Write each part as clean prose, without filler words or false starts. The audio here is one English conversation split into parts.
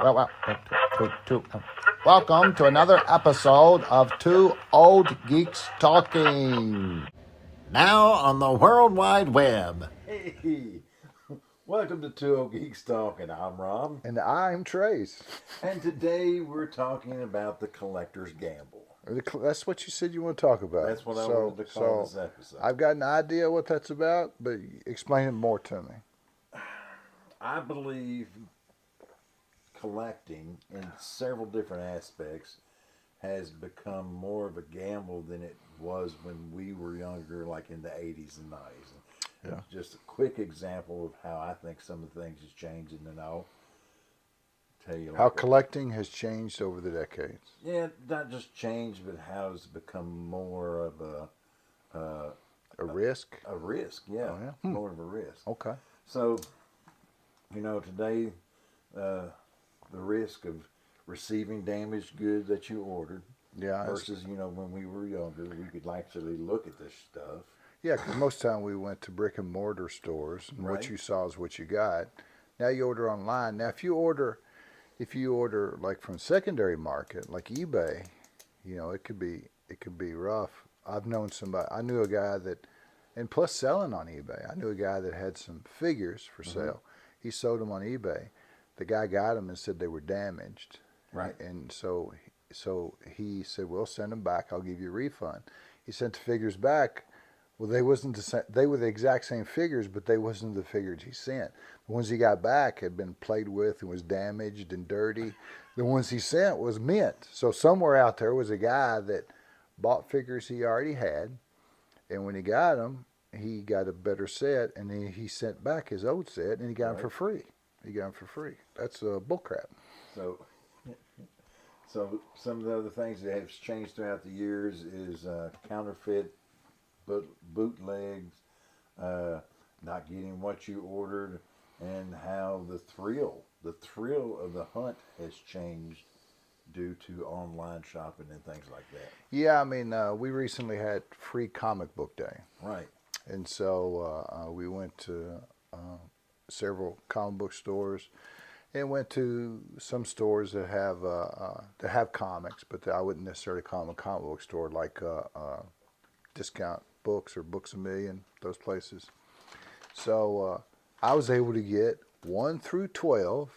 Welcome to another episode of Two Old Geeks Talking. Now on the World Wide Web. Hey, welcome to Two Old Geeks Talking. I'm Rob. And I'm Trace. And today we're talking about the collector's gamble. That's what you said you want to talk about. That's what I wanted to call this episode. I've got an idea what that's about, but explain it more to me. I believe collecting in several different aspects has become more of a gamble than it was when we were younger, like in the 80s and 90s. Yeah. Just a quick example of how I think some of the things has changed, and then I'll tell you how collecting has changed over the decades. Yeah, not just changed, but how it's become more of a risk. A risk, yeah, Oh, yeah? More of a risk. Okay. So, today, the risk of receiving damaged goods that you ordered, versus when we were younger, we could actually look at this stuff. Yeah, because most time we went to brick and mortar stores, and what you saw is what you got. Now you order online. Now if you order like from secondary market, like eBay, it could be rough. I've known somebody. I knew a guy that, and plus selling on eBay, I knew a guy that had some figures for sale. He sold them on eBay. The guy got them and said they were damaged. Right. And so he said, "Well, send them back. I'll give you a refund." He sent the figures back. Well, they were the exact same figures, but they wasn't the figures he sent. The ones he got back had been played with and was damaged and dirty. The ones he sent was mint. So somewhere out there was a guy that bought figures he already had, and when he got them, he got a better set, and then he sent back his old set, and he got them for free. That's bullcrap. So some of the other things that have changed throughout the years is counterfeit bootlegs, not getting what you ordered, and how the thrill of the hunt has changed due to online shopping and things like that. Yeah, we recently had free comic book day. Right. And so we went to several comic book stores, and went to some stores that have comics, but I wouldn't necessarily call them a comic book store, like Discount Books or Books A Million, those places. So I was able to get 1 through 12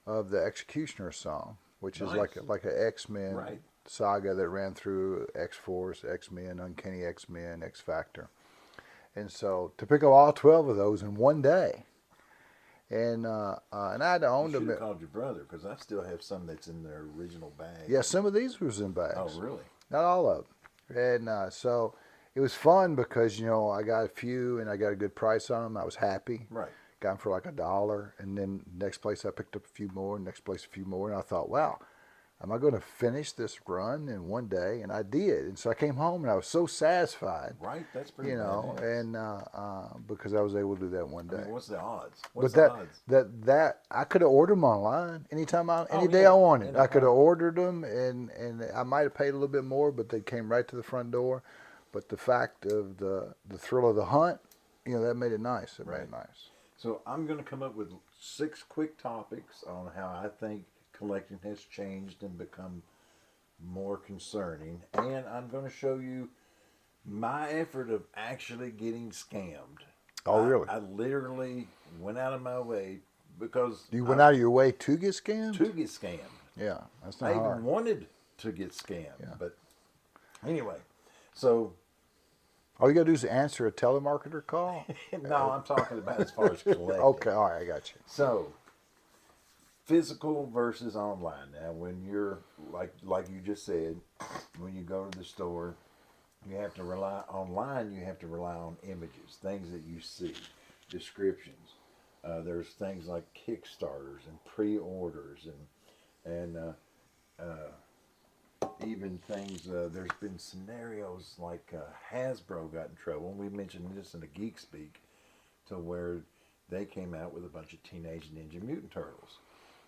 of the Executioner song, which is like an X-Men saga that ran through X-Force, X-Men, Uncanny X-Men, X-Factor. And so to pick up all 12 of those in one day, and I had to own them. You should have called your brother, because I still have some that's in their original bag. Yeah, some of these was in bags. Oh, really? Not all of them. And so it was fun because, I got a few and I got a good price on them. I was happy. Right. Got them for like $1. And then next place I picked up a few more, next place a few more. And I thought, wow, am I going to finish this run in one day? And I did. And so I came home and I was so satisfied. Right, that's pretty and because I was able to do that one day. What's the odds? That I could have ordered them online any day I wanted. I could have ordered them, and I might have paid a little bit more, but they came right to the front door. But the fact of the thrill of the hunt, that made it nice. Made it nice. So I'm going to come up with 6 quick topics on how I think collecting has changed and become more concerning, and I'm going to show you my effort of actually getting scammed. Oh, really? I literally went out of my way, because you went out of your way to get scammed? To get scammed. Yeah, that's not I hard. even wanted to get scammed, but anyway, so all you got to do is answer a telemarketer call? No, I'm talking about as far as collecting. Okay, all right, I got you. So, physical versus online. Now, when you're, like you just said, when you go to the store, you have to rely on images, things that you see, descriptions. There's things like Kickstarters and pre-orders and even things, there's been scenarios like Hasbro got in trouble, and we mentioned this in the Geek Speak, to where they came out with a bunch of Teenage Ninja Mutant Turtles.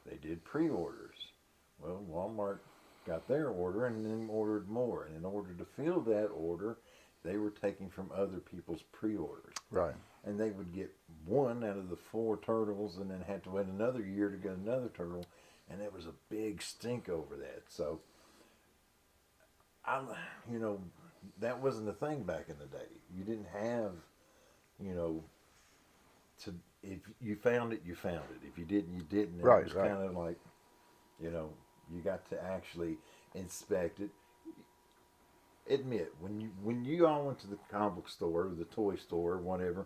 They did pre-orders. Well, Walmart got their order and then ordered more. And in order to fill that order, they were taking from other people's pre-orders. Right. And they would get 1 out of the 4 turtles and then have to wait another year to get another turtle. and there was a big stink over that. So, you know, that wasn't the thing back in the day. You didn't have, you know, to if you found it, you found it. If you didn't, you didn't. Right, It was right. kind of like, you know, you got to actually inspect it. Admit when you all went to the comic book store, the toy store, whatever,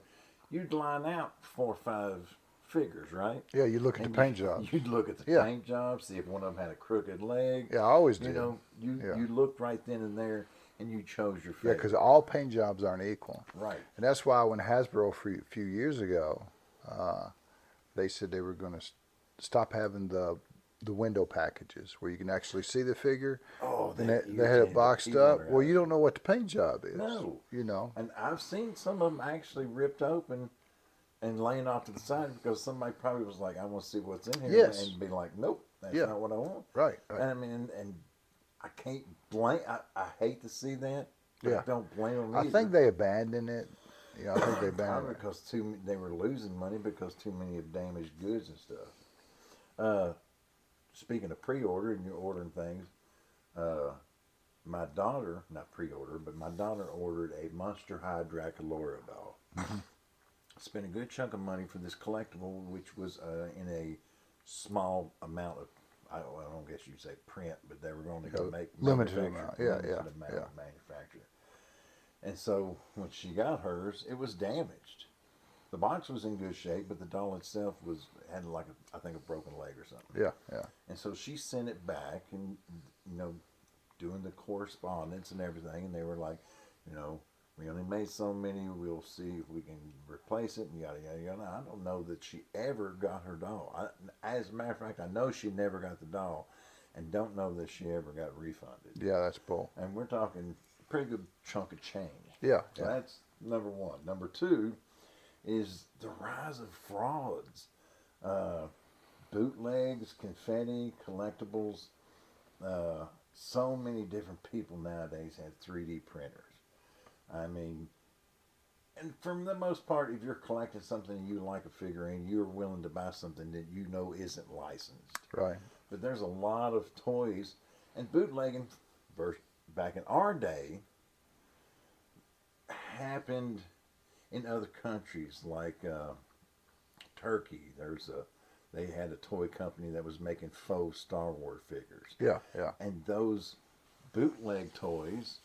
you'd line out 4 or 5 figures, right? Yeah, you look at the And paint jobs. you'd look at the Yeah. paint jobs, see if one of them had a crooked leg. Yeah, I always You did. know, you Yeah. you looked right then and there, and you chose your Yeah, favorite. because all paint jobs aren't equal. Right. And that's why when Hasbro a few years ago, they said they were going to stop having the window packages where you can actually see the figure. Oh, And that they had it irritated the boxed people up. out. Well, you don't know what the paint job is. No. You know. And I've seen some of them actually ripped open and laying off to the side because somebody probably was like, "I want to see what's in here," Yes. and be like, "Nope, that's Yeah. not what I want." Right. Right. And I mean, and I can't blame. I hate to see that. But Yeah. I don't blame them I either. think they abandoned it. Yeah, I think they Probably abandoned it. because they were losing money because too many of damaged goods and stuff. Speaking of pre-order and you're ordering things, my daughter, not pre-order, but my daughter ordered a Monster High Draculaura doll. Spent a good chunk of money for this collectible, which was in a small amount of, I don't guess you'd say print, but they were going to make limited manufacture- amount. Yeah, limited yeah, amount yeah. of manufacture. And so when she got hers, it was damaged. The box was in good shape, but the doll itself had like I think a broken leg or something. Yeah, yeah. And so she sent it back, and doing the correspondence and everything, and they were like, we only made so many. We'll see if we can replace it, and yada yada yada. I don't know that she ever got her doll. As a matter of fact, I know she never got the doll, and don't know that she ever got refunded. Yeah, that's bull. And we're talking a pretty good chunk of change. Yeah, So yeah. that's number one. Number two is the rise of frauds, bootlegs, confetti, collectibles. So many different people nowadays have 3D printers. I mean, and for the most part, if you're collecting something and you like a figurine, you're willing to buy something that you know isn't licensed. Right. But there's a lot of toys, and bootlegging, back in our day, happened in other countries like Turkey. They had a toy company that was making faux Star Wars figures. Yeah, yeah. And those bootleg toys,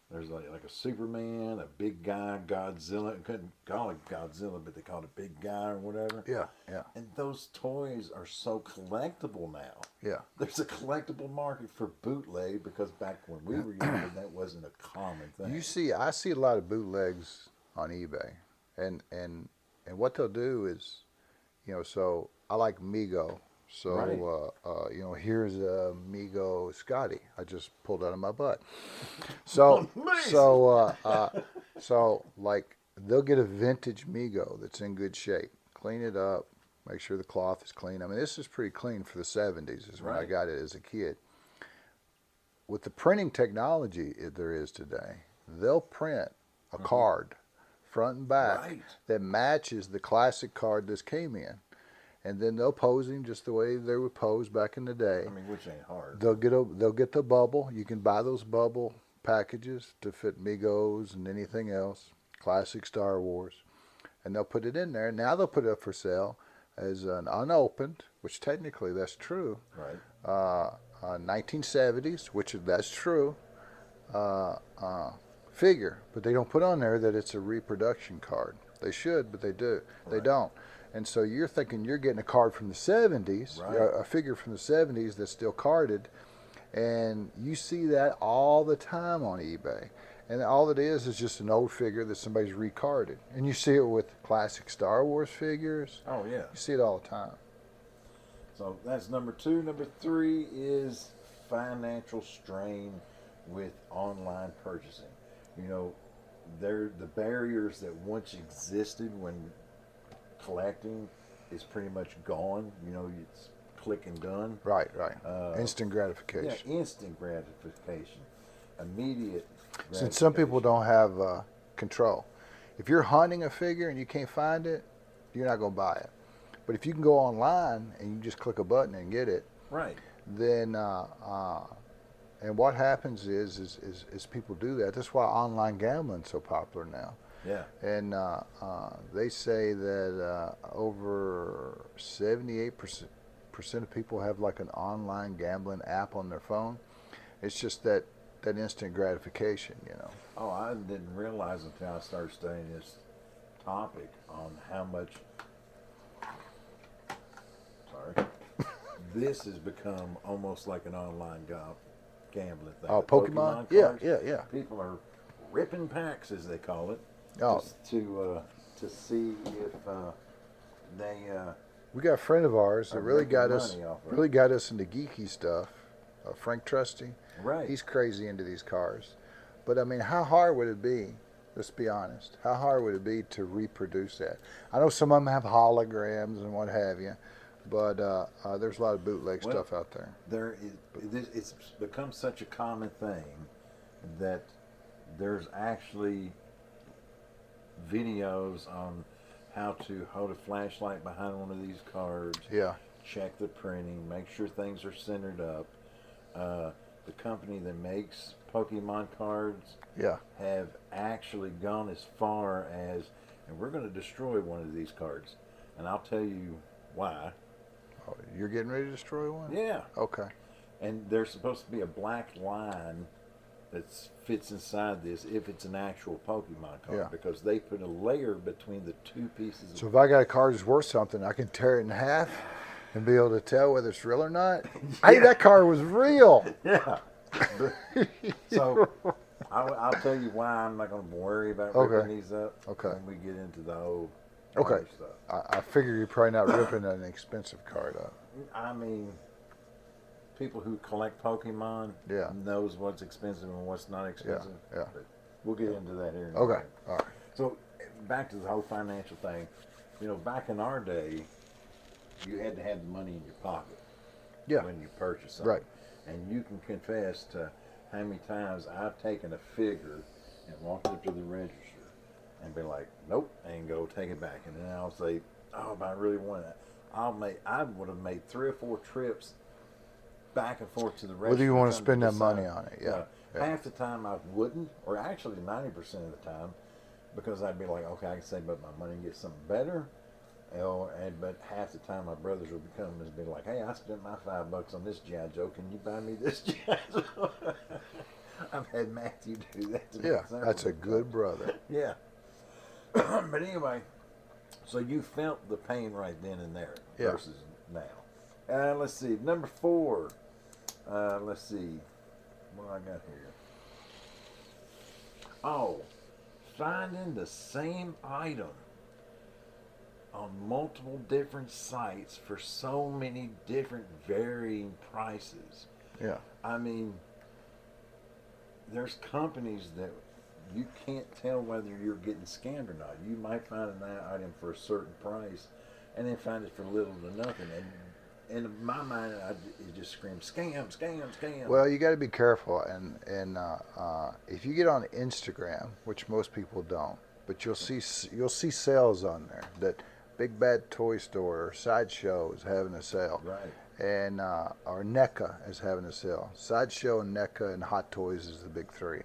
there's like a Superman, a big guy, Godzilla. Couldn't call it Godzilla, but they called it Big Guy or whatever. Yeah, yeah. And those toys are so collectible now. Yeah. There's a collectible market for bootleg because back when we were younger, that wasn't a common thing. I see a lot of bootlegs on eBay, and what they'll do is, so I like Mego. So, Right. here's a Mego Scotty. I just pulled out of my butt. So, Amazing. so like they'll get a vintage Mego that's in good shape. Clean it up. Make sure the cloth is clean. I mean, this is pretty clean for the 70s is when I Right. got it as a kid. With the printing technology there is today, they'll print a card front and back Right. that matches the classic card this came in. And then they'll pose him just the way they would pose back in the day. I mean, which ain't hard. They'll get the bubble. You can buy those bubble packages to fit Migos and anything else, classic Star Wars, and they'll put it in there. Now they'll put it up for sale as an unopened, which technically that's true. Right. 1970s, that's true. Figure, but they don't put on there that it's a reproduction card. They should, but they do. They Right. don't. And so you're thinking you're getting a card from the 70s, Right. a figure from the 70s that's still carded, and you see that all the time on eBay. And all it is just an old figure that somebody's recarded. And you see it with classic Star Wars figures. Oh, yeah. You see it all the time. So that's number two. Number three is financial strain with online purchasing. The barriers that once existed when collecting is pretty much gone. It's click and done. Right, right. Instant Yeah, gratification. instant gratification, immediate gratification. Since some people don't have control. If you're hunting a figure and you can't find it, you're not going to buy it. But if you can go online and you just click a button and get it, Right. then and what happens is people do that. That's why online gambling's so popular now. Yeah. And they say that over 78% of people have like an online gambling app on their phone. It's just that instant gratification, you know. Oh, I didn't realize until I started studying this topic on how much. Sorry. This has become almost like an online gambling thing. Oh, The Pokemon? cards. Yeah. People are ripping packs, as they call it, Oh, just to see if they. we got a friend of ours that Are really making got us money off of it. really got us into geeky stuff. Frank Trusty, Right. he's crazy into these cars. But I mean, how hard would it be? Let's be honest. How hard would it be to reproduce that? I know some of them have holograms and what have you, but there's a lot of bootleg Well, stuff out there. It's become such a common thing that there's actually videos on how to hold a flashlight behind one of these cards, Yeah. check the printing, make sure things are centered up. The company that makes Pokemon cards Yeah. have actually gone as far as, and we're going to destroy one of these cards, and I'll tell you why. Oh, you're getting ready to destroy one? Yeah. Okay. And there's supposed to be a black line that fits inside this if it's an actual Pokemon card, Yeah. because they put a layer between the two pieces. So if I got a card that's worth something, I can tear it in half and be able to tell whether it's real or not. Hey, that card was real. Yeah. So I'll tell you why I'm not going to worry about Okay. ripping these up Okay. when we get into the whole Okay. other stuff. I figure you're probably not ripping an expensive card up. I mean, people who collect Pokemon Yeah. knows what's expensive and what's not expensive. Yeah. But we'll get into that here in a Okay. minute. All right. So back to the whole financial thing. You know, back in our day, you had to have the money in your pocket Yeah. when you purchased something. Right. And you can confess to how many times I've taken a figure and walked up to the register and be like, nope, and go take it back. And then I'll say, oh, but I really want it. I would have made 3 or 4 trips back and forth to the register. Whether you want to trying spend that decide. money on it, yeah. Half the time I wouldn't, or actually 90% of the time, because I'd be like, okay, I can save up my money and get something better. But half the time my brothers would come and be like, hey, I spent my $5 on this G.I. Joe. Can you buy me this G.I. Joe? I've had Matthew do that to me. Yeah, several that's a times. good brother. Yeah. But anyway, so you felt the pain right then and there versus now. Let's see. Number 4. Let's see. What I got here? Oh, finding the same item on multiple different sites for so many different varying prices. Yeah. I mean, there's companies that you can't tell whether you're getting scammed or not. You might find an item for a certain price and then find it for little to nothing. And in my mind, it just screams, scam, scam, scam. Well, you got to be careful, and if you get on Instagram, which most people don't, but you'll see sales on there that Big Bad Toy Store or Sideshow is having a sale. Right. And or NECA is having a sale. Sideshow, NECA, and Hot Toys is the big 3.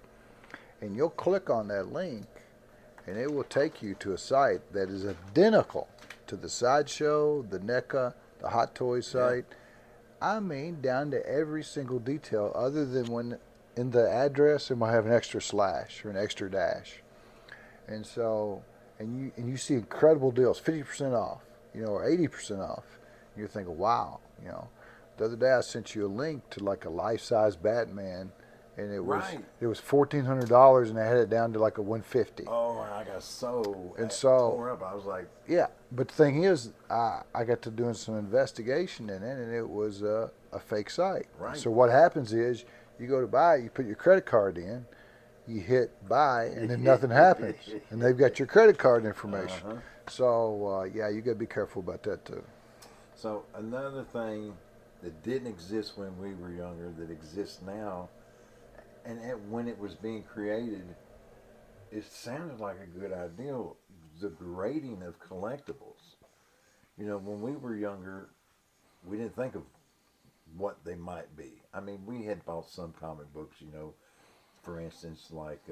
And you'll click on that link, and it will take you to a site that is identical to the Sideshow, the NECA, the Hot Toys site. Yeah. I mean, down to every single detail, other than when in the address it might have an extra slash or an extra dash. And so, and you see incredible deals, 50% off, or 80% off. You're thinking, wow, The other day I sent you a link to like a life-size Batman, and it was $1,400, and I had it down to like a $150. Oh, and I got so tore up. I was like, yeah. But the thing is, I got to doing some investigation in it, and it was a fake site. Right. So what happens is, you go to buy, you put your credit card in, you hit buy, and then nothing happens, and they've got your credit card information. Uh-huh. So yeah, you got to be careful about that too. So another thing that didn't exist when we were younger that exists now, and when it was being created, it sounded like a good idea. The grading of collectibles. When we were younger, we didn't think of what they might be. I mean, we had bought some comic books, you know, for instance, like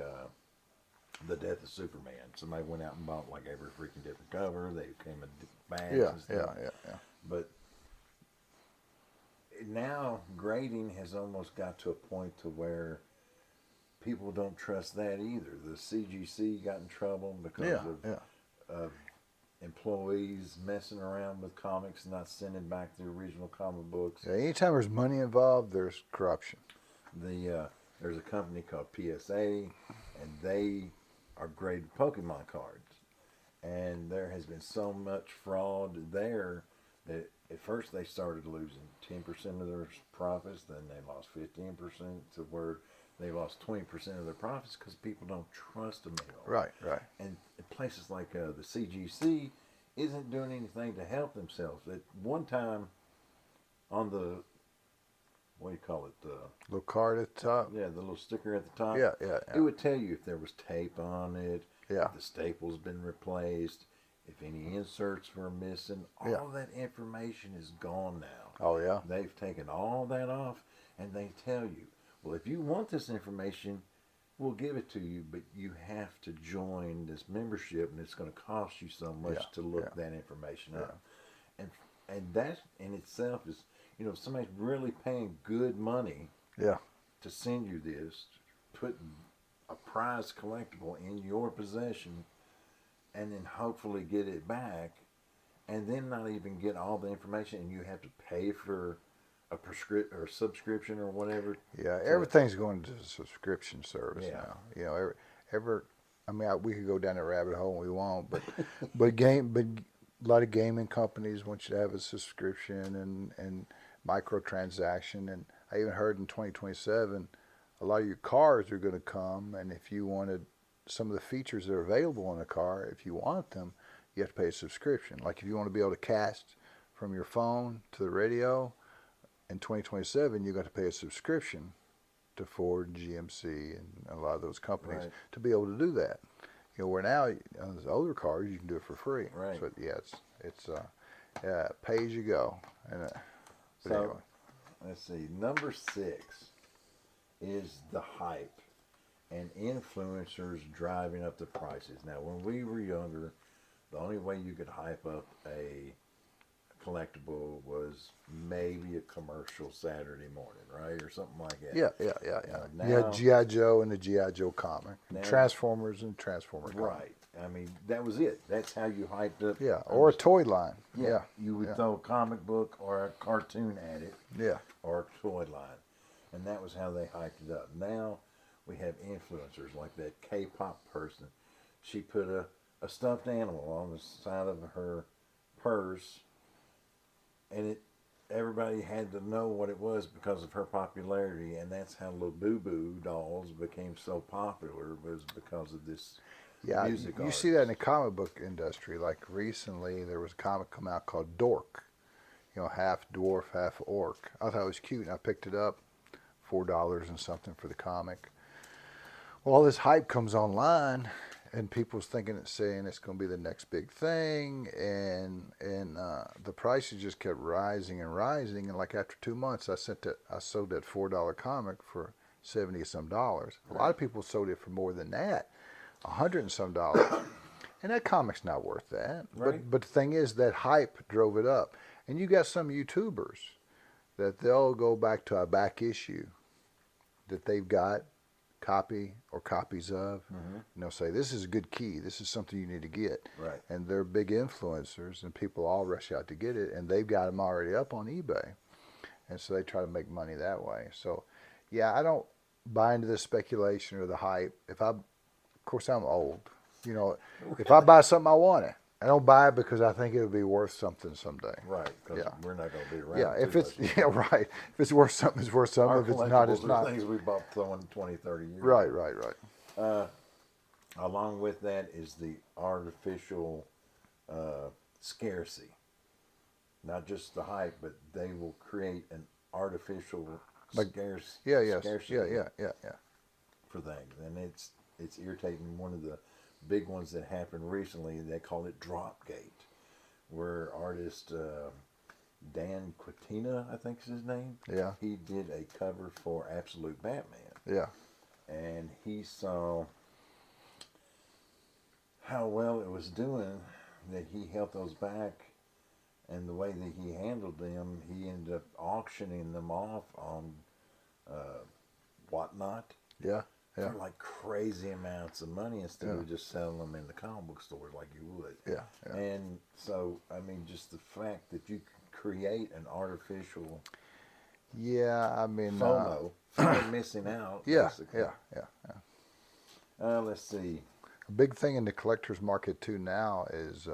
The Death of Superman. Somebody went out and bought like every freaking different cover. They came in bags Yeah, and stuff. yeah. But now grading has almost got to a point to where people don't trust that either. The CGC got in trouble because of employees messing around with comics and not sending back the original comic books. Yeah, anytime there's money involved, there's corruption. There's a company called PSA, and they are graded Pokemon cards. And there has been so much fraud there that at first they started losing 10% of their profits, then they lost 15% to where they lost 20% of their profits because people don't trust them anymore. Right. And places like the CGC isn't doing anything to help themselves. At one time, on the, what do you call it? Little card at the top. Yeah, the little sticker at the top. Yeah. It would tell you if there was tape on it, Yeah. if the staple's been replaced, if any inserts were missing. All that information is gone now. Oh, yeah. They've taken all that off, and they tell you, well, if you want this information, we'll give it to you, but you have to join this membership, and it's going to cost you so much to look that information up. And that in itself is, you know, if somebody's really paying good money to send you this, put a prize collectible in your possession, and then hopefully get it back, and then not even get all the information, and you have to pay for a prescription or subscription or whatever. Yeah, everything's going to subscription service now. You know, I mean, we could go down that rabbit hole and we won't, but a lot of gaming companies want you to have a subscription and microtransaction. And I even heard in 2027, a lot of your cars are going to come, and if you wanted some of the features that are available in a car, if you want them, you have to pay a subscription. Like if you want to be able to cast from your phone to the radio, in 2027, you're going to pay a subscription to Ford, GMC, and a lot of those companies to be able to do that. You know, where now on those older cars, you can do it for free. Right. So it's pay as you go. And but So, anyway. let's see. Number 6 is the hype and influencers driving up the prices. Now, when we were younger, the only way you could hype up a collectible was maybe a commercial Saturday morning, right, or something like that. Yeah. Now, You had G.I. Joe and the G.I. Joe comic, and Transformers and Transformer comic. Right. I mean, that was it. That's how you hyped up. Yeah, or a toy line. Yeah. You would throw a comic book or a cartoon at it. Yeah. Or a toy line, and that was how they hyped it up. Now we have influencers like that K-pop person. She put a stuffed animal on the side of her purse, and everybody had to know what it was because of her popularity, and that's how little Boo Boo dolls became so popular, was because of this music. You see that in the comic book industry. Like recently, there was a comic come out called Dork. You know, half dwarf, half orc. I thought it was cute, and I picked it up, $4 and something for the comic. Well, all this hype comes online, and people's saying it's going to be the next big thing, and the prices just kept rising and rising. And like after 2 months, I sold that $4 comic for $70 some. A lot of people sold it for more than that, $100 and some. And that comic's not worth that. Right. But the thing is, that hype drove it up. And you got some YouTubers that they'll go back to a back issue that they've got copy or copies of, and they'll say, this is a good key, this is something you need to get. Right. And they're big influencers, and people all rush out to get it, and they've got them already up on eBay, and so they try to make money that way. So yeah, I don't buy into the speculation or the hype. Of course I'm old, you know, if I buy something, I want it. I don't buy it because I think it'll be worth something someday. Right, because we're not going to be around. Yeah, if it's worth something, it's worth something. If it's not, it's not. Things we bought throwing 20, 30 years. Right. Along with that is the artificial scarcity. Not just the hype, but they will create an artificial scarcity. Yeah. For things, and it's irritating. One of the big ones that happened recently, they call it Dropgate, where artists Dan Quatina, I think is his name. Yeah. He did a cover for Absolute Batman. Yeah. And he saw how well it was doing, that he held those back, and the way that he handled them, he ended up auctioning them off on Whatnot. Yeah. Yeah. For like crazy amounts of money instead of just selling them in the comic book stores like you would. Yeah. Yeah. And so, I mean, just the fact that you can create an artificial Yeah, I mean, FOMO, fear of missing out. yeah, Basically. yeah. Let's see. A big thing in the collector's market too now is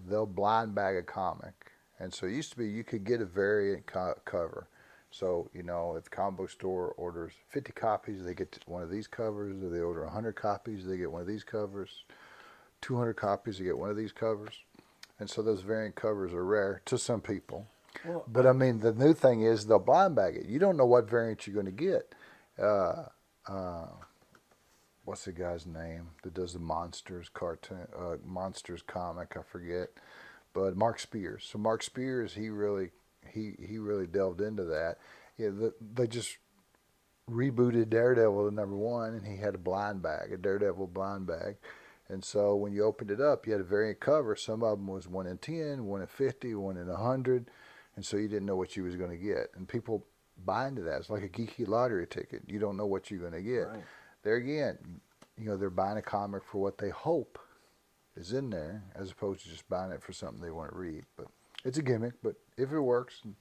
they'll blind bag a comic, and so it used to be you could get a variant cover. So, you know, if the comic book store orders 50 copies, they get one of these covers. If they order 100 copies, they get one of these covers. 200 copies, they get one of these covers. And so those variant covers are rare to some people. Well, But, I mean, the new thing is they'll blind bag it. You don't know what variant you're going to get. What's the guy's name that does the Monsters cartoon, Monsters comic? I forget. But Mark Spears. So Mark Spears, he really delved into that. Yeah, they just rebooted Daredevil to #1, and he had a Daredevil blind bag. And so when you opened it up, you had a variant cover. Some of them was 1 in 10, 1 in 50, 1 in 100, and so you didn't know what you was going to get. And people buy into that. It's like a geeky lottery ticket. You don't know what you're going to get. Right. There again, you know, they're buying a comic for what they hope is in there, as opposed to just buying it for something they want to read. But it's a gimmick. But if it works and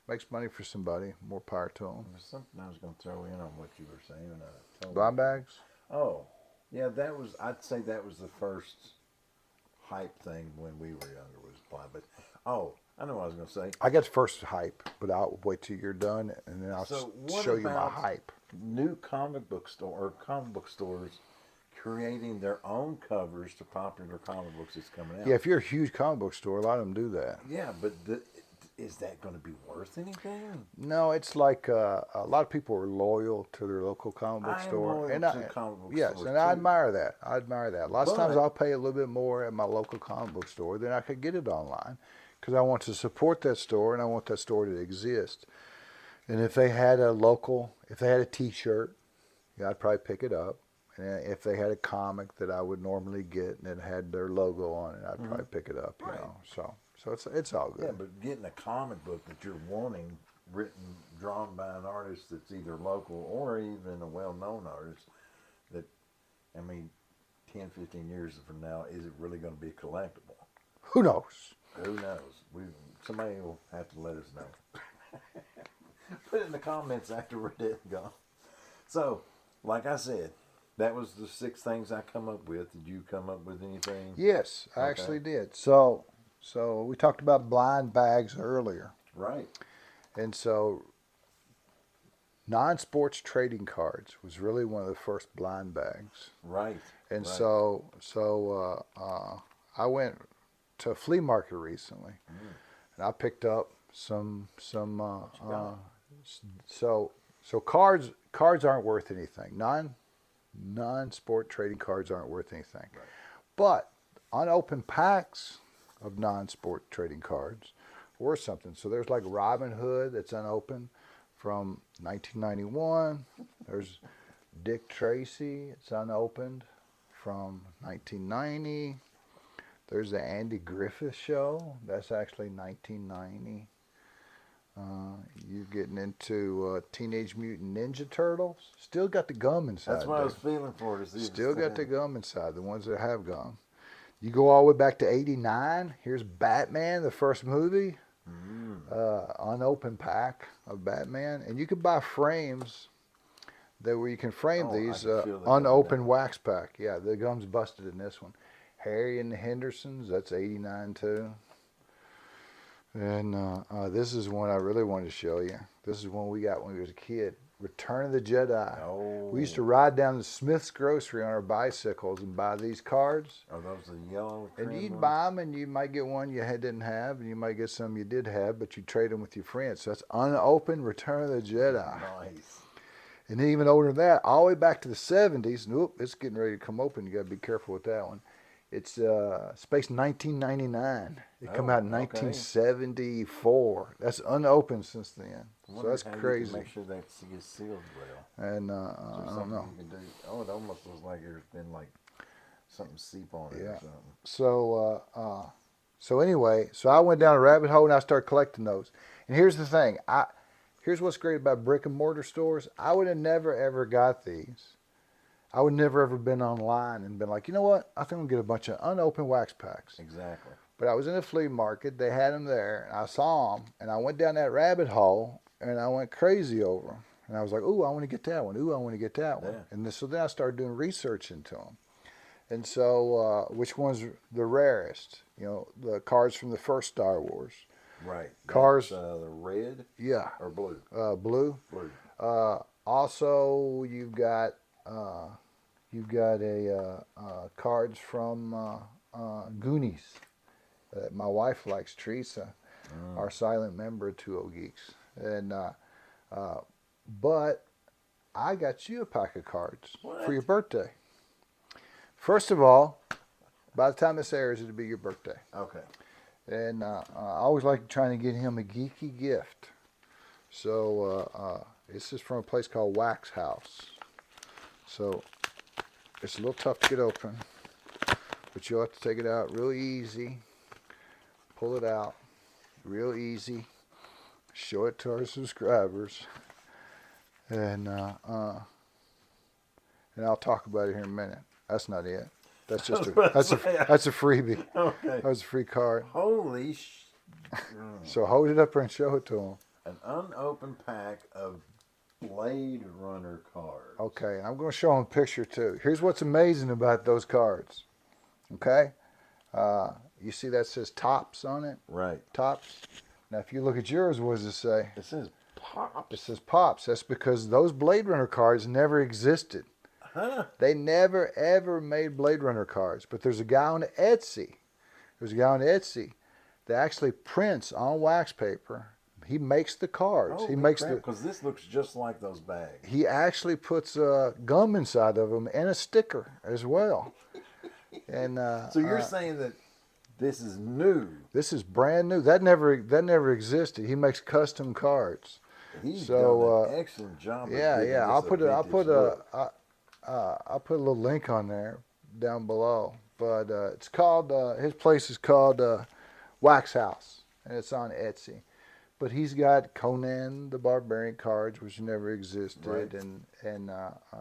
makes money for somebody, more power to them. There's something I was going to throw in on what you were saying. Blind bags? Oh, yeah, I'd say that was the first hype thing when we were younger, was blind. But, I know what I was going to say. I got the first hype, but I'll wait till you're done, and then I'll show you my about hype. New comic book stores creating their own covers to popular comic books that's coming out. Yeah, if you're a huge comic book store, a lot of them do that. Yeah, but is that going to be worth anything? No, it's like a lot of people are loyal to their local comic book I am store. loyal And to comic book yes, stores, and I too. admire that. I admire that. Lots of times But- I'll pay a little bit more at my local comic book store than I could get it online, because I want to support that store and I want that store to exist. And if they had a T-shirt, yeah, I'd probably pick it up. And if they had a comic that I would normally get and it had their logo on it, I'd probably pick it up. You Right. know, so it's all good. Yeah, but getting a comic book that you're wanting, drawn by an artist that's either local or even a well-known artist, that, I mean, 10, 15 years from now, is it really going to be collectible? Who knows? Who knows? Somebody will have to let us know. Put it in the comments after we're dead and gone. So, like I said, that was the 6 things I come up with. Did you come up with anything? Yes, I actually did. So we talked about blind bags earlier. Right. And so non-sports trading cards was really one of the first blind bags. Right. And right. so I went to a flea market recently, and I picked up some so cards aren't worth anything. Non-sport trading cards aren't worth anything. Right. But unopened packs of non-sport trading cards worth something. So there's like Robin Hood that's unopened from 1991. There's Dick Tracy, it's unopened from 1990. There's the Andy Griffith Show, that's actually 1990. You're getting into Teenage Mutant Ninja Turtles. Still got the gum inside. That's what I was feeling for. To see if Still it's got the in. gum inside, the ones that have gum. You go all the way back to 89. Here's Batman, the first movie. Unopened pack of Batman. And you can buy frames where you can frame Oh, I these can feel the gum unopened now. wax pack. Yeah, the gum's busted in this one. Harry and the Hendersons, that's 89 too. And this is one I really wanted to show you. This is one we got when we was a kid. Return of the Jedi. Oh. We used to ride down to Smith's Grocery on our bicycles and buy these cards. Are those the yellow? And trim you'd ones? buy them, and you might get one you didn't have, and you might get some you did have, but you trade them with your friends. So that's unopened Return of the Jedi. Nice. And even older than that, all the way back to the 70s. Nope, it's getting ready to come open. You got to be careful with that one. It's Space 1999. It come Oh, out in okay. 1974. That's unopened since then. I So wonder that's how you crazy. can make sure that gets sealed well. And Is there I don't something know. you can do? Oh, it almost looks like there's been like something seep on it or Yeah. something. So anyway, so I went down a rabbit hole and I started collecting those. And here's the thing. Here's what's great about brick and mortar stores. I would have never ever got these. I would never ever been online and been like, you know what? I think I'm gonna get a bunch of unopened wax packs. Exactly. But I was in a flea market. They had them there, and I saw them, and I went down that rabbit hole, and I went crazy over them. And I was like, ooh, I want to get that one. Ooh, I want to get that one. Yeah. And so then I started doing research into them. And so, which one's the rarest? You know, the cards from the first Star Wars. Right. Cars. That's, the red Yeah. or blue? Blue. Blue. Also, you've got cards from Goonies. My wife likes, Teresa, our silent member of 20 Geeks. And but I got you a pack of cards for your birthday. First of all, by the time this airs, it'll be your birthday. Okay. And I always like trying to get him a geeky gift. So this is from a place called Wax House. So it's a little tough to get open, but you'll have to take it out real easy. Pull it out real easy. Show it to our subscribers. And I'll talk about it here in a minute. That's not it. That's just that's a freebie. Okay. That was a free card. Holy So hold it up there and show it to them. An unopened pack of Blade Runner cards. Okay, I'm going to show them a picture too. Here's what's amazing about those cards. Okay, you see that says Tops on it? Right. Tops. Now, if you look at yours, what does it say? It says Pops. It says Pops. That's because those Blade Runner cards never existed. Huh? They never ever made Blade Runner cards. But there's a guy on Etsy. That actually prints on wax paper. He makes the cards. He makes because this looks just like those bags. He actually puts gum inside of them and a sticker as well. And so you're saying that this is new? This is brand new. That never existed. He makes custom cards. He's done an excellent job. Yeah. I'll put a little link on there down below. But it's called his place is called Wax House, and it's on Etsy. But he's got Conan the Barbarian cards, which never existed, right. and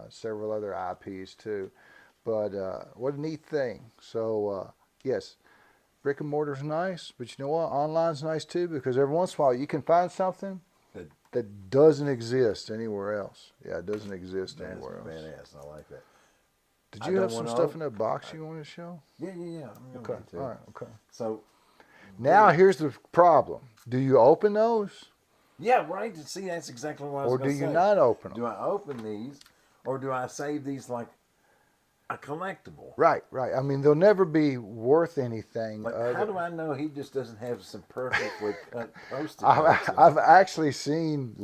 several other IPs too. But what a neat thing. So yes, brick and mortar's nice, but you know what? Online's nice too, because every once in a while you can find something that doesn't exist anywhere else. Yeah, it doesn't exist anywhere else. Badass. I like that. Did you have some stuff in that box you want to show? Yeah. Okay. All right. Okay. So now here's the problem. Do you open those? Yeah, right. See, that's exactly what I was going to say. Or do you not open them? Do I open these, or do I save these like a collectible? Right. I mean, they'll never be worth anything. Like, how do I know he just doesn't have some perfectly cut postage? I've actually seen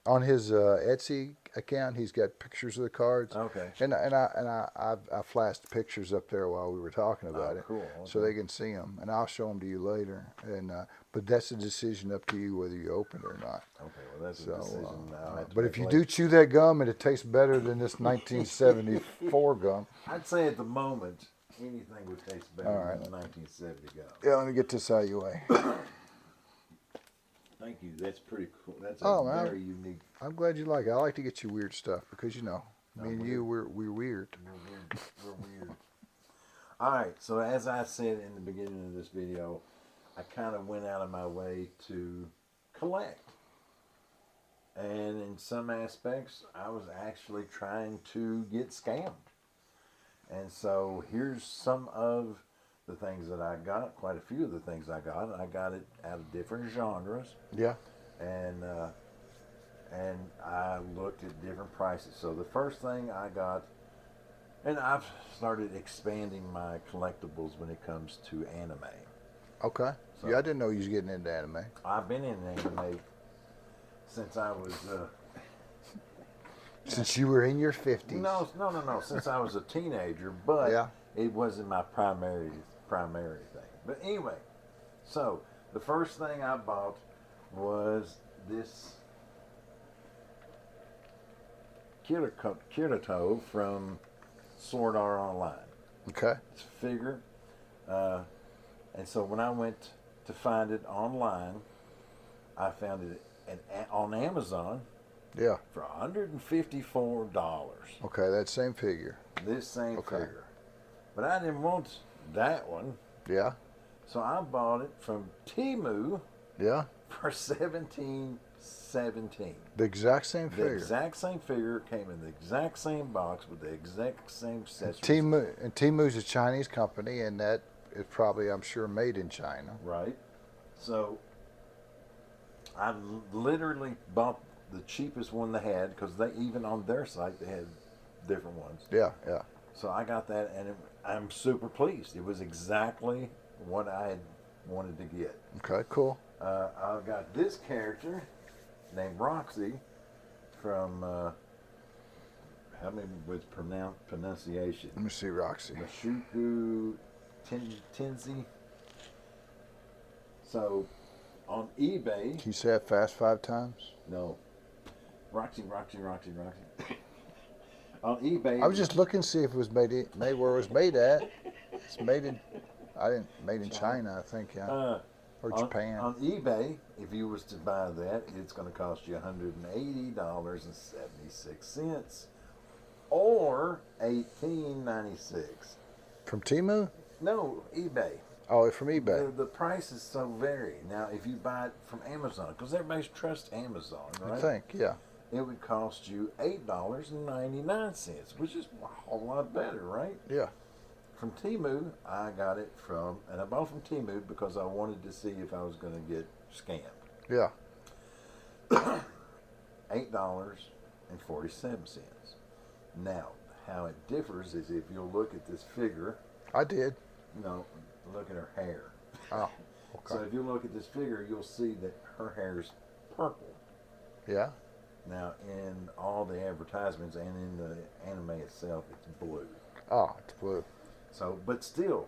on his Etsy account, he's got pictures of the cards. Okay. And I flashed pictures up there while we were talking about it, cool. Okay. so they can see them, and I'll show them to you later. And but that's a decision up to you whether you open it or not. Okay, well that's a decision. But if you do chew that gum and it tastes better than this 1974 gum, I'd say at the moment anything would taste better than the 1970 gum. yeah, let me get this out of your way. Thank you. That's pretty cool. That's very unique. I'm glad you like it. I like to get you weird stuff because me and you, we're weird. We're weird. All right. So as I said in the beginning of this video, I kind of went out of my way to collect, and in some aspects, I was actually trying to get scammed. And so here's some of the things that I got. Quite a few of the things I got. I got it out of different genres. Yeah. And I looked at different prices. So the first thing I got, and I've started expanding my collectibles when it comes to anime. Okay. So, yeah, I didn't know you was getting into anime. I've been in anime since I was... since you were in your 50s. No. Since I was a teenager. But it wasn't my primary thing. But anyway, so the first thing I bought was this Kirito from Sword Art Online. Okay. It's a figure. And so when I went to find it online, I found it on Amazon Yeah. for $154. Okay, that same figure. This same Okay. figure. But I didn't want that one. Yeah. So I bought it from Temu Yeah. for $17.17. The exact same The figure. exact same figure came in the exact same box with the exact same accessories. Temu's a Chinese company, and that is probably, I'm sure, made in China. Right. So I literally bought the cheapest one they had because they even on their site they had different ones. Yeah. Yeah. So I got that, and I'm super pleased. It was exactly what I had wanted to get. Okay. Cool. I got this character named Roxy from help me with pronunciation. Let me see, Roxy. Mashuku Tenzi. So on eBay, Can you say that fast 5 times? no, Roxy. On eBay, I was just looking to see if it was made where it was made at. It's made in, made in China, I think, yeah, or Japan. On eBay, if you was to buy that, it's going to cost you $180.76 or $18.96. From Temu? No, eBay. Oh, from eBay. The prices so vary. Now, if you buy it from Amazon, because everybody trusts Amazon, right? I think, yeah. It would cost you $8.99, which is a whole lot better, right? Yeah. From Temu, I got it from, and I bought from Temu because I wanted to see if I was going to get scammed. Yeah. $8.47. Now, how it differs is if you'll look at this figure, I did. look at her hair. Oh, okay. So if you look at this figure, you'll see that her hair's purple. Yeah. Now, in all the advertisements and in the anime itself, it's blue. Oh, it's blue. So, but still,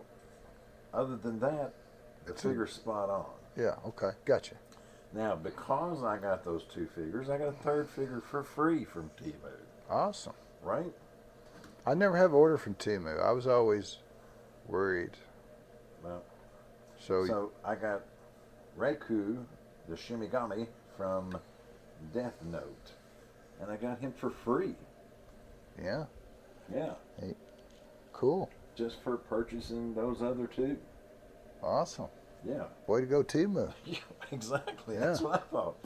other than that, the figure's spot on. Yeah, okay. Gotcha. Now, because I got those 2 figures, I got a 3rd figure for free from Temu. Awesome. Right? I never have ordered from Temu. I was always worried. Well, So I got Reiku, the Shimigami from Death Note, and I got him for free. yeah, Yeah, cool. just for purchasing those other 2. Awesome. Yeah. Way to go, Temu. Yeah, exactly. Yeah. That's what I thought.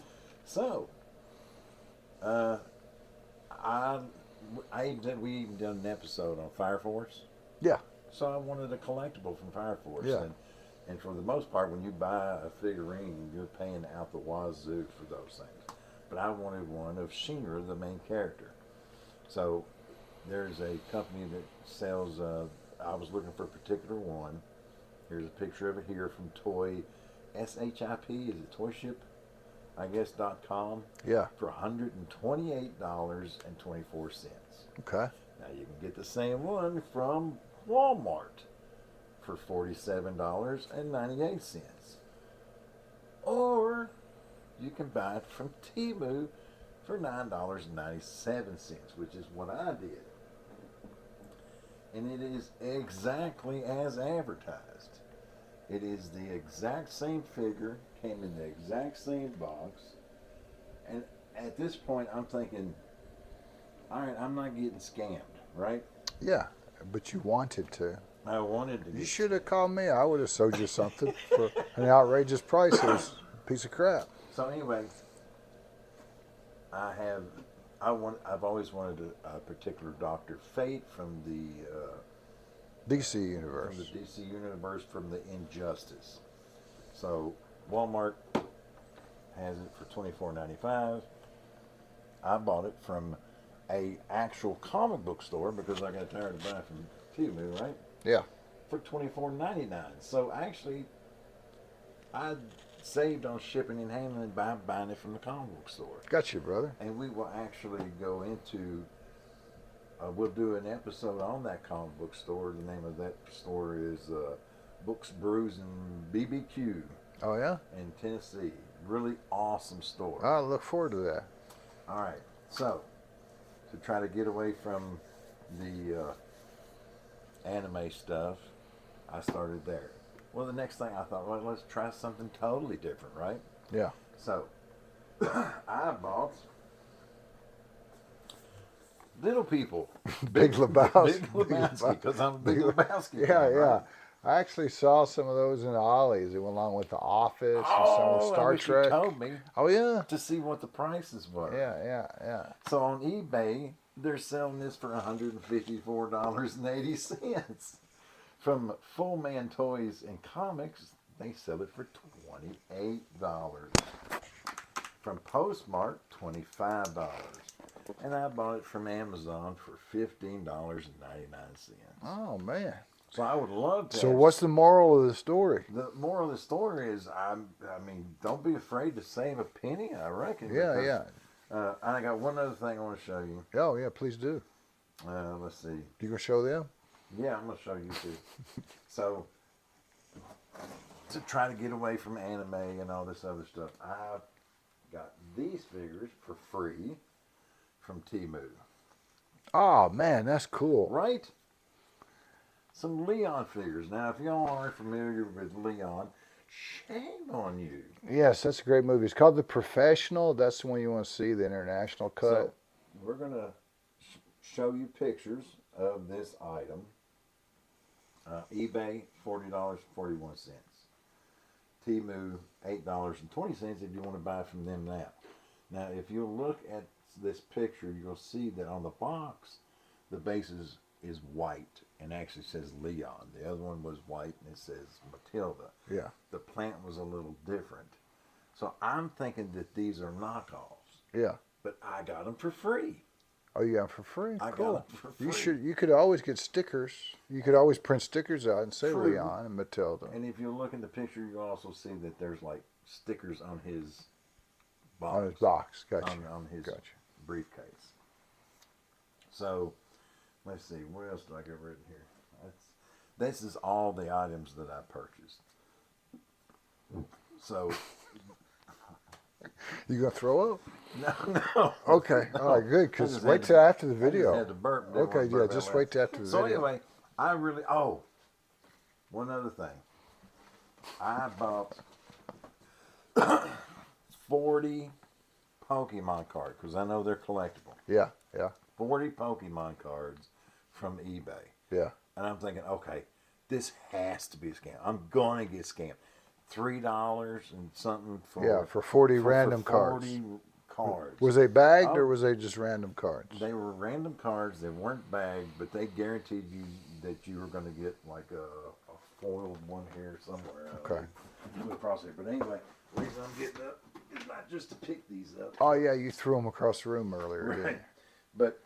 So, we even done an episode on Fire Force. Yeah. So I wanted a collectible from Fire Force. Yeah. And for the most part, when you buy a figurine, you're paying out the wazoo for those things. But I wanted one of Shinra, the main character. So there's a company that sells, I was looking for a particular one. Here's a picture of it here from Toy, SHIP, is it Toy Ship? I guess .com. Yeah. For $128.24. Okay. Now you can get the same one from Walmart for $47.98. Or you can buy it from Temu for $9.97, which is what I did. And it is exactly as advertised. It is the exact same figure, came in the exact same box. And at this point, I'm thinking, all right, I'm not getting scammed, right? Yeah, but you wanted to. I wanted to. You should have called me. I would have sold you something for an outrageous price. It was a piece of crap. So anyway, I've always wanted a particular Dr. Fate from the DC Universe. From the DC Universe, from the Injustice. So Walmart has it for $24.95. I bought it from a actual comic book store because I got tired of buying from Temu, right? Yeah. For $24.99. So actually, I saved on shipping and handling by buying it from the comic book store. Got you, brother. And we will actually go into we'll do an episode on that comic book store. The name of that store is Books, Brews, and BBQ Oh yeah. in Tennessee. Really awesome store. I look forward to that. All right, so to try to get away from the anime stuff, I started there. Well, the next thing I thought, well, let's try something totally different, right? Yeah. So I bought Little People. Big Lebowski. Big Lebowski, because I'm a Big Lebowski. Yeah, fan, yeah. right? I actually saw some of those in the Ollies. It went along with The Office and some of Oh, Star I wish Trek. you told me Oh yeah. to see what the prices were. Yeah. So on eBay, they're selling this for $154.80. From Full Man Toys and Comics, they sell it for $28. From Postmark, $25. And I bought it from Amazon for $15.99. Oh man. So I would love to. So what's the moral of the story? The moral of the story is, I mean, don't be afraid to save a penny, I reckon. Yeah, because, yeah. I got one other thing I want to show you. Oh yeah, please do. Let's see. You gonna show them? Yeah, I'm going to show you too. So, to try to get away from anime and all this other stuff, I got these figures for free from Temu. Oh man, that's cool. Right? Some Leon figures. Now, if y'all aren't familiar with Leon, shame on you. Yes, that's a great movie. It's called The Professional. That's the one you want to see, the international cut. So, we're going to show you pictures of this item. eBay, $40.41. Temu, $8.20 if you want to buy from them now. Now, if you look at this picture, you'll see that on the box, the base is white and actually says Leon. The other one was white and it says Matilda. Yeah. The plant was a little different. So I'm thinking that these are knockoffs. Yeah. But I got them for free. Oh, you got them for free? I Cool. got them for free. You could always get stickers. You could always print stickers out and say True. Leon and Matilda. And if you look in the picture, you'll also see that there's like stickers on his box. On his box. Gotcha. On his Gotcha. briefcase. So, let's see. What else do I get written here? This is all the items that I purchased. So, You gonna throw up? no. Okay. No. All right. Good. I Because just wait had till to- after the I just video. had to burp. Didn't Okay. want to Yeah. burp Just that wait way. till after the So video. anyway, one other thing. I bought 40 Pokemon cards because I know they're collectible. Yeah. 40 Pokemon cards from eBay. Yeah. And I'm thinking, okay, this has to be a scam. I'm going to get scammed. $3 and something For 40 random 40 cards. Was they bagged Oh. or was they just random cards? They were random cards. They weren't bagged, but they guaranteed you that you were going to get like a foiled one here somewhere. Okay. Put across here. But anyway, the reason I'm getting up is not just to pick these up. Oh yeah, you threw them across the room earlier, didn't Right. But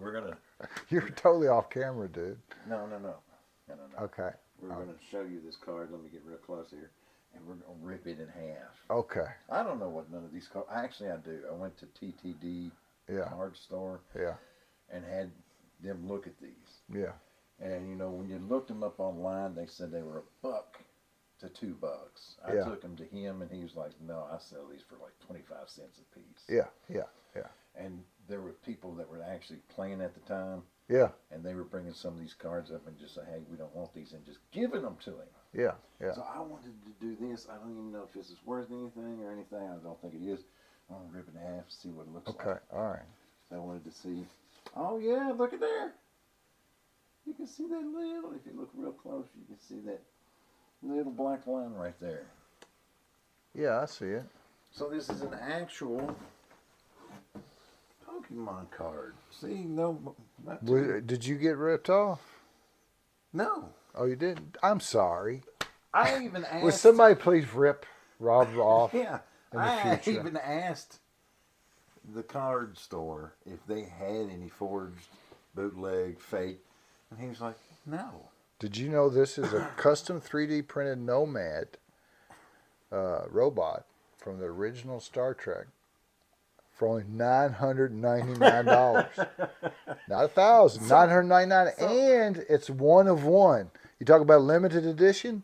we're going to... you? You're totally off camera, dude. No. Okay. We're going to show you this card. Let me get real close here. And we're going to rip it in half. Okay. I don't know what none of these cards... Actually, I do. I went to TTD Yeah. card store Yeah. and had them look at these. Yeah. And, you know, when you looked them up online, they said they were $1 to $2. I Yeah. took them to him, and he was like, no, I sell these for like 25 cents a piece. Yeah. And there were people that were actually playing at the time, Yeah. and they were bringing some of these cards up and just say, hey, we don't want these, and just giving them to him. Yeah. So I wanted to do this. I don't even know if this is worth anything or anything. I don't think it is. I'm going to rip it in half, see what it looks Okay. like. All right. So I wanted to see. Oh, yeah, look at there. You can see that little, if you look real close, you can see that little black line right there. Yeah, I see it. So this is an actual Pokemon card. See, no, not too- Did you get ripped off? no. Oh, you didn't? I'm sorry. I even asked. Would somebody please rip Rob off? Yeah, in the I future? even asked the card store if they had any forged, bootleg, fake, and he was like, no. Did you know this is a custom 3D printed Nomad robot from the original Star Trek for only $999. Not $1,000, $999, and it's one of one. You talk about limited edition.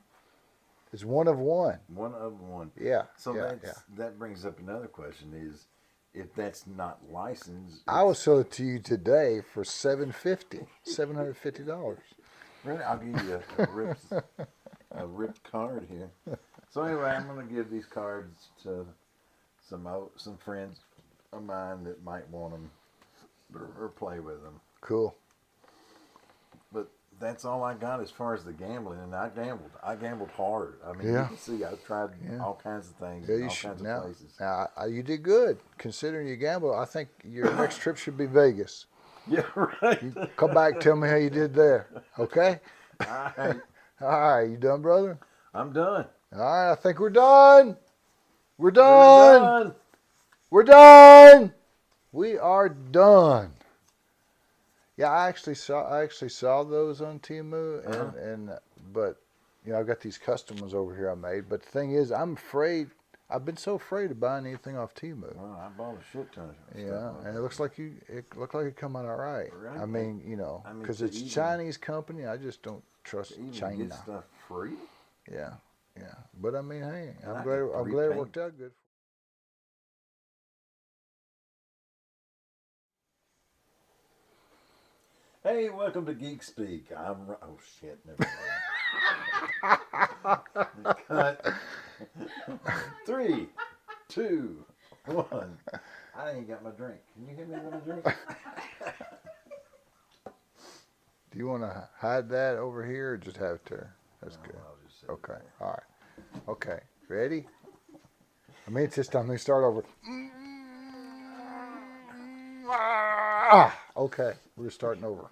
It's one of one. One of one. Yeah. So yeah, that brings up another question: is if that's not licensed, I will sell it to you today for $750. really, I'll give you a ripped card here. So anyway, I'm going to give these cards to some friends of mine that might want them or play with them. Cool. But that's all I got as far as the gambling, and I gambled hard. I mean, Yeah. you can see I've tried all kinds of things Yeah, in you all should. kinds Now, of places. you did good considering you gamble. I think your next trip should be Vegas. Yeah, right. You come back and tell me how you did there. Okay? All right, All right. You done, brother? I'm done. All right. I think we're done. We're We're done. done. We're done. We are done. Yeah, I actually saw those on Temu, but I've got these custom ones over here I made. But the thing is, I'm afraid. I've been so afraid of buying anything off Temu. Well, I bought a shit ton of stuff. Yeah, and it looked like it come out all right. Right. I mean, because it's even- Chinese company, I just don't trust To even China. get stuff free. Yeah. But I mean, hey, And I I'm glad get it repaint. worked out good. Hey, welcome to Geek Speak. Oh shit, never mind. Cut. 3, 2, 1. I ain't got my drink. Can you give me another drink? Do you want to hide that over here or just have it there? That's No, good. I'll just sit Okay. there. All right. Okay. Ready? I mean, it's this time. Let me start over. Okay. We're starting over.